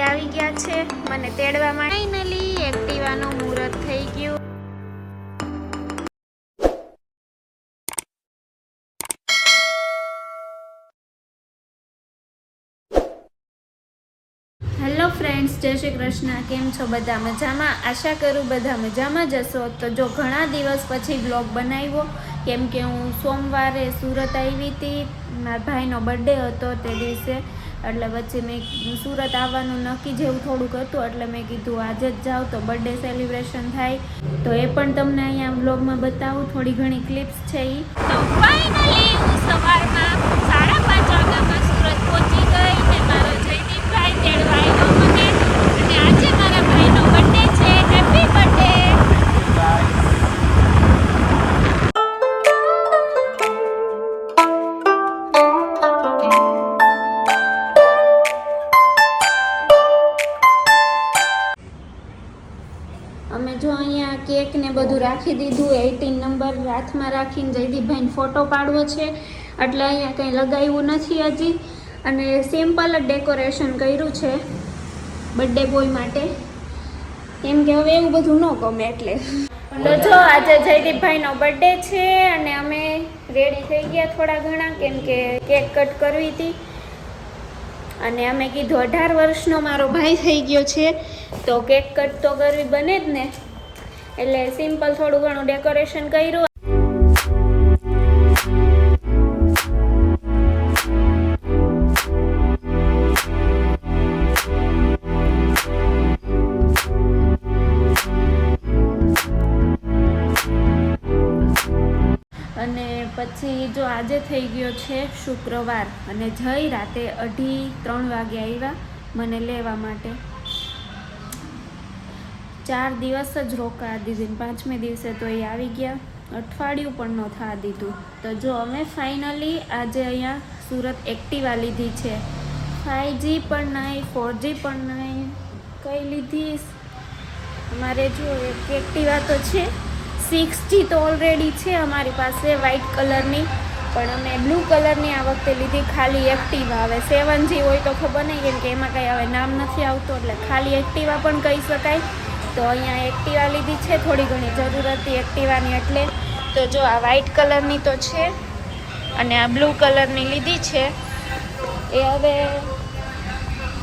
આવી ગયા છે મને તેડવા માટે. ફાઇનલી એક્ટિવાનું મુહૂર્ત થઈ ગયું. હેલો ફ્રેન્ડ્સ, જય શ્રી કૃષ્ણ. કેમ છો બધા? મજામાં? આશા કરું બધા મજામાં જ હશો. તો જો ઘણા દિવસ પછી વ્લોગ બનાવ્યો, કેમ કે હું સોમવારે સુરત આવી હતી. મારા ભાઈનો બર્થડે હતો તે દિવસે, એટલે પછી મેં સુરત આવવાનું નક્કી જેવું થોડુંક હતું, એટલે મેં કીધું આજે જ જાઉં તો બર્થડે સેલિબ્રેશન થાય. તો એ પણ તમને અહીંયા વ્લોગમાં બતાવું, થોડી ઘણી ક્લિપ્સ છે એ. તો ફાઇનલી હું સવારમાં 5:30 વાગ્યામાં સુરત પહોંચી ગઈ ને મારો જયદીપભાઈ તેડવા આવ્યો મને. અને આજે મારા ભાઈનો બર્થડે છે. Happy birthday. અમે જો અહીંયા કેક ને બધું રાખી દીધું. 18 નંબર હાથમાં રાખીને જયદીપભાઈને ફોટો પાડવો છે, એટલે અહીંયા કંઈ લગાવ્યું નથી હજી. અને સિમ્પલ જ ડેકોરેશન કર્યું છે બર્થડે બોય માટે, કેમ કે હવે એવું બધું ન ગમે એટલે. તો જો આજે જયદીપભાઈનો બર્થડે છે અને અમે રેડી થઈ ગયા થોડા ઘણા, કેમ કે કેક કટ કરવી હતી. અને અમે કીધું 18 વર્ષનો મારો ભાઈ થઈ ગયો છે તો કેક કટ તો કરવી બને જ ને, એટલે સિમ્પલ થોડું ઘણું ડેકોરેશન કર્યું. અને પછી જો આજે થઈ ગયો છે શુક્રવાર, અને જઈ રાતે 2:30-3 વાગે આવ્યા મને લેવા માટે. 4 દિવસ જ રોકા દીધી, 5મે દિવસે તો એ આવી ગયા. અઠવાડિયું પણ ન થવા દીધું. તો જો અમે ફાઇનલી આજે અહીંયા સુરત એક્ટિવા લીધી છે. 5G પણ નહીં, 4G પણ નહીં, કઈ લીધી અમારે જો એક એક્ટિવા તો છે. 6G તો ઓલરેડી છે અમારી પાસે વ્હાઇટ કલરની, પણ અમે બ્લુ કલરની આ વખતે લીધી. ખાલી એક્ટિવા. હવે 7G હોય તો ખબર નહીં, કેમ કે એમાં કંઈ હવે નામ નથી આવતું, એટલે ખાલી એક્ટિવા પણ કહી શકાય. તો અહીંયા એક્ટિવા લીધી છે, થોડી ઘણી જરૂર હતી એક્ટિવાની એટલે. તો જો આ વ્હાઇટ કલરની તો છે અને આ બ્લુ કલરની લીધી છે. એ હવે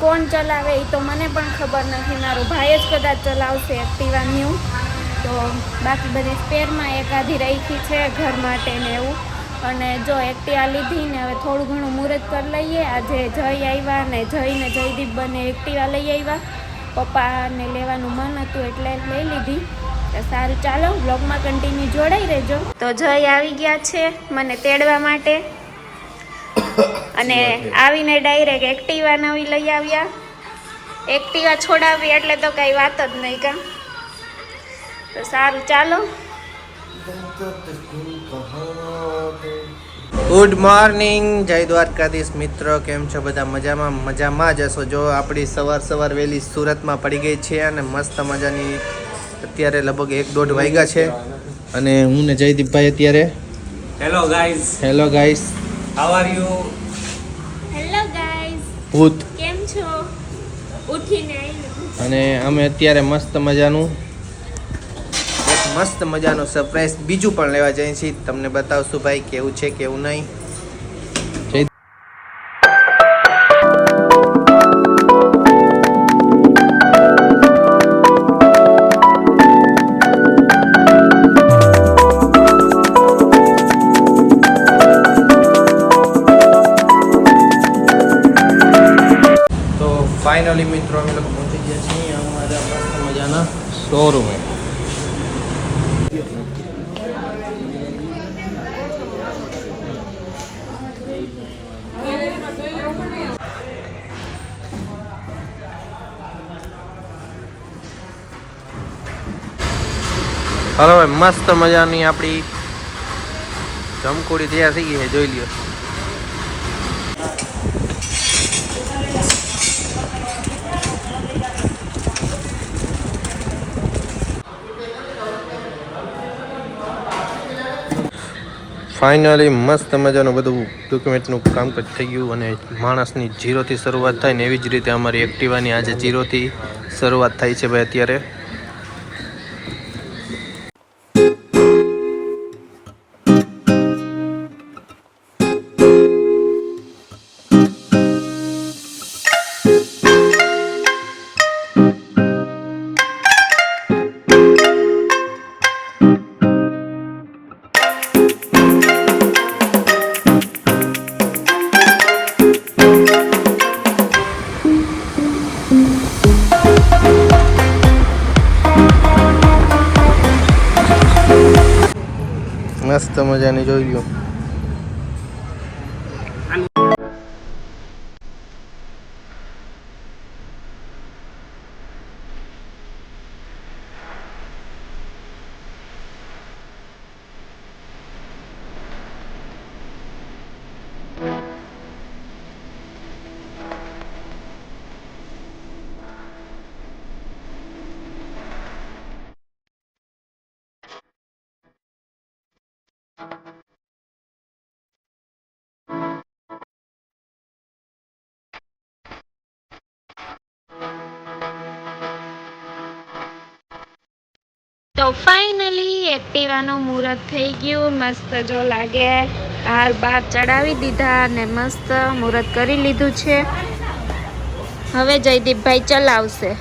કોણ ચલાવે એ તો મને પણ ખબર નથી, મારો ભાઈ જ કદાચ ચલાવશે એક્ટિવા ન્યૂ. તો બાકી બધી સ્પેરમાં એકાદી રાખી છે ઘર માટે ને એવું. અને જો એક્ટિવા લીધી ને હવે થોડું ઘણું મુહૂર્ત કરી લઈએ. આજે જય આવ્યા ને જઈને જયદીપ બંને એક્ટિવા લઈ આવ્યા. પપ્પાને લેવાનું મન હતું એટલે લઈ લીધી. તો સારું, ચાલો બ્લોગમાં કન્ટિન્યુ જોડાઈ રહેજો. તો જય આવી ગયા છે મને તેડવા માટે, અને આવીને ડાયરેક્ટ એક્ટિવા નવી લઈ આવ્યા. એક્ટિવા છોડાવી એટલે તો કાંઈ વાત જ નહીં કાં. તો સારું, ચાલો. ગુડ મોર્નિંગ, જય દ્વારકાધીશ મિત્રો. કેમ છો બધા? મજામાં? મજામાં જ હશો. જો આપણી સવાર વહેલી સુરતમાં પડી ગઈ છે અને મસ્ત મજાની અત્યારે લગભગ 1-1.5 વાગ્યા છે. અને હું ને જયદીપભાઈ અત્યારે hello guys how are you? Hello guys, ભૂત કેમ છો? ઉઠીને આવી. અને અમે અત્યારે મસ્ત મજાનું સરપ્રાઈઝ બીજું પણ લેવા જઈએ છીએ. તમને બતાવશું ભાઈ કેવું છે કેવું નહીં. તો ફાઇનલી મિત્રો અમે લોકો પહોંચી ગયા છીએ અમારા મસ્ત મજાના શોરૂમે. હાલો ભાઈ, મસ્ત મજાની આપણી જમકુડી તૈયાર થઈ ગઈ છે, જોઈ લ્યો. ફાઇનલી મસ્ત મજાનું બધું ડોક્યુમેન્ટનું કામકાજ થઈ ગયું અને માણસની 0થી શરૂઆત થાય ને એવી જ રીતે અમારી એક્ટિવાની આજે 0થી શરૂઆત થાય છે ભાઈ અત્યારે. મસ્ત મજાની જોઈ લો. તો ફાઇનલી એક્ટિવાનું મુહૂર્ત થઈ ગયું. મસ્ત જો લાગે હાર બાર ચડાવી દીધા અને મસ્ત મુહૂર્ત કરી લીધું છે. હવે જયદીપભાઈ ચલાવશે.